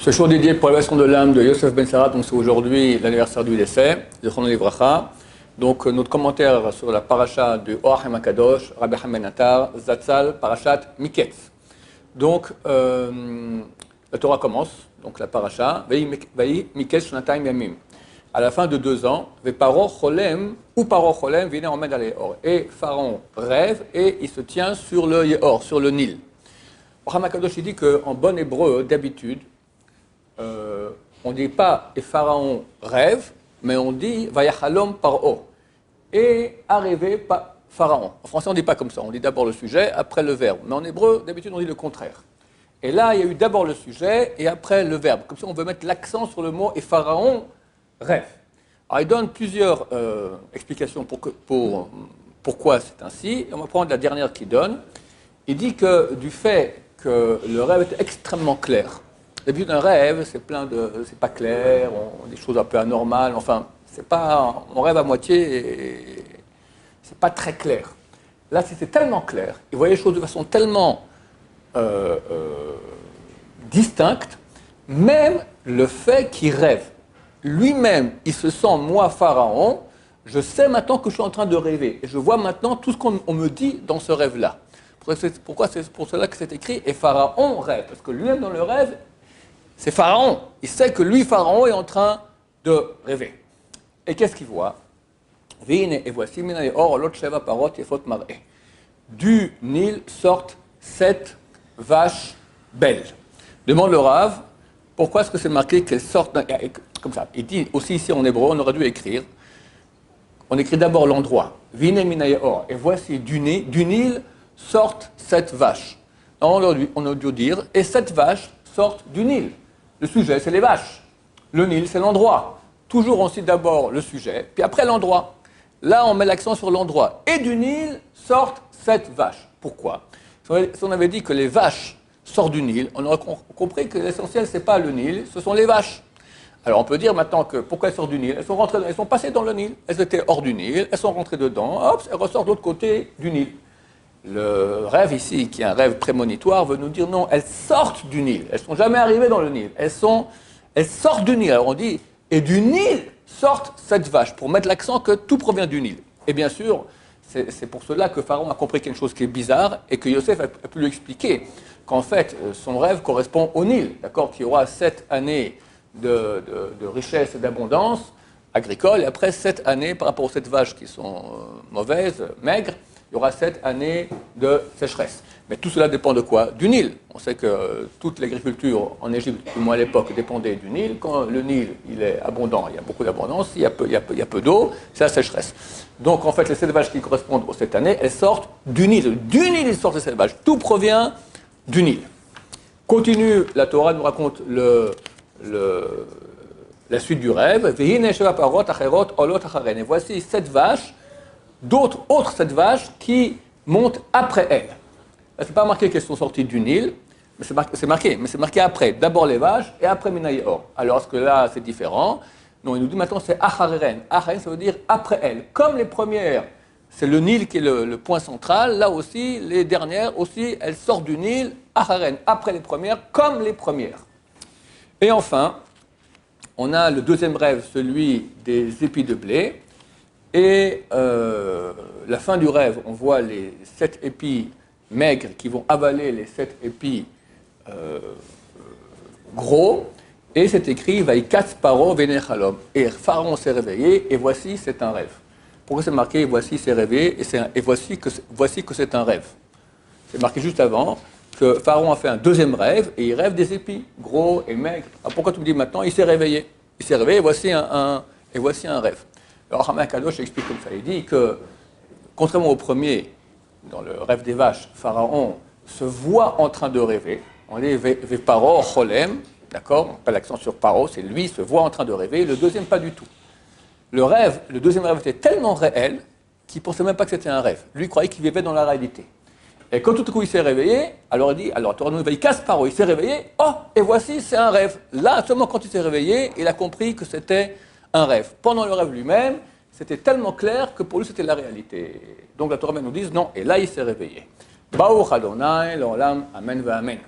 Ce jour dédié pour l'élévation de l'âme de Yosef Ben Sarah, donc c'est aujourd'hui l'anniversaire du décès, de Chrono Livracha. Donc notre commentaire sur la paracha du Or HaMakadosh, Rabbi Hamed Natar, Zatzal, parachat Miketz. Donc la Torah commence, donc la paracha, Vayi Miketz Shonatayim Yamim. À la fin de 2 ans, Paro Cholem, ou Paro Cholem, Vine Omed Aleor. Et Pharaon rêve et il se tient sur le Yehor, sur le Nil. Or HaMakadosh dit qu'en bon hébreu, d'habitude, on ne dit pas et Pharaon rêve, mais on dit Vayachalom Paro. Et arrivé par Pharaon. En français, on ne dit pas comme ça. On dit d'abord le sujet, après le verbe. Mais en hébreu, d'habitude, on dit le contraire. Et là, il y a eu d'abord le sujet et après le verbe. Comme ça, on veut mettre l'accent sur le mot et Pharaon rêve. Alors, il donne plusieurs explications pour pourquoi c'est ainsi. Et on va prendre la dernière qu'il donne. Il dit que du fait que le rêve était extrêmement clair. D'habitude, un rêve, c'est pas clair, on des choses un peu anormales, enfin, on rêve à moitié et c'est pas très clair. Là, c'était tellement clair, il voyait les choses de façon tellement distincte, même le fait qu'il rêve. Lui-même, il se sent, moi, Pharaon, je sais maintenant que je suis en train de rêver, et je vois maintenant tout ce qu'on me dit dans ce rêve-là. Pourquoi c'est pour cela que c'est écrit, et Pharaon rêve, parce que lui-même dans le rêve, c'est Pharaon. Il sait que lui, Pharaon, est en train de rêver. Et qu'est-ce qu'il voit? Et voici, du Nil sortent 7 vaches belles. Demande le Rav, pourquoi est-ce que c'est marqué qu'elles sortent comme ça? Il dit aussi ici en hébreu, on aurait dû écrire. On écrit d'abord l'endroit. Et voici du Nil sortent 7 vaches. On a dû dire, et 7 vaches sortent du Nil. Le sujet, c'est les vaches. Le Nil, c'est l'endroit. Toujours on cite d'abord le sujet, puis après l'endroit. Là, on met l'accent sur l'endroit. Et du Nil sortent 7 vaches. Pourquoi? Si on avait dit que les vaches sortent du Nil, on aurait compris que l'essentiel, ce n'est pas le Nil, ce sont les vaches. Alors on peut dire maintenant que pourquoi elles sortent du Nil? Elles sont passées dans le Nil. Elles étaient hors du Nil, elles sont rentrées dedans, hop, elles ressortent de l'autre côté du Nil. Le rêve ici, qui est un rêve prémonitoire, veut nous dire non, elles sortent du Nil. Elles ne sont jamais arrivées dans le Nil. Elles sortent du Nil. Alors on dit, et du Nil sortent 7 vaches, pour mettre l'accent que tout provient du Nil. Et bien sûr, c'est pour cela que Pharaon a compris quelque chose qui est bizarre et que Yosef a pu lui expliquer qu'en fait, son rêve correspond au Nil, d'accord, qu'il y aura 7 années de richesse et d'abondance agricole, et après 7 années, par rapport aux 7 vaches qui sont mauvaises, maigres, il y aura 7 années de sécheresse. Mais tout cela dépend de quoi? Du Nil. On sait que toute l'agriculture en Égypte, du moins à l'époque, dépendait du Nil. Quand le Nil il est abondant, il y a beaucoup d'abondance. Il y a peu d'eau, c'est la sécheresse. Donc en fait, les 7 vaches qui correspondent aux 7 années, elles sortent du Nil. Du Nil, ils sortent les 7 vaches. Tout provient du Nil. Continue, la Torah nous raconte la suite du rêve. Et voici 7 vaches, autres 7 vaches qui montent après elles. Là, ce n'est pas marqué qu'elles sont sorties du Nil, mais c'est marqué après. D'abord les vaches et après Minaïor. Alors, est-ce que là, c'est différent? Non, il nous dit maintenant c'est Achareren. Achareren, ça veut dire après elles. Comme les premières, c'est le Nil qui est le point central, là aussi, les dernières aussi, elles sortent du Nil, Achareren, après les premières, comme les premières. Et enfin, on a le deuxième rêve, celui des épis de blé. Et la fin du rêve, on voit les 7 épis maigres qui vont avaler les 7 épis gros, et c'est écrit Vaikatz Paro Venechalom. Et Pharaon s'est réveillé, et voici c'est un rêve. Pourquoi c'est marqué voici s'est réveillé, et voici que c'est un rêve? C'est marqué juste avant que Pharaon a fait un deuxième rêve, et il rêve des épis gros et maigres. Alors pourquoi tu me dis maintenant il s'est réveillé? Il s'est réveillé, et voici un rêve. Alors HaMakadosh explique comme ça, il dit que, contrairement au premier, dans le rêve des vaches, Pharaon se voit en train de rêver. On dit Paro Cholem, d'accord? On met l'accent sur Paro, c'est lui se voit en train de rêver. Le deuxième, pas du tout. Le deuxième rêve était tellement réel qu'il ne pensait même pas que c'était un rêve. Lui croyait qu'il vivait dans la réalité. Et quand tout à coup il s'est réveillé, alors il dit, Torah nous veille casse Paro, il s'est réveillé, et voici c'est un rêve. Là, seulement quand il s'est réveillé, il a compris que c'était un rêve. Pendant le rêve lui-même, c'était tellement clair que pour lui c'était la réalité. Donc la Torah nous dit non, et là il s'est réveillé. Baruch Adonai, l'olam, amen, va amen.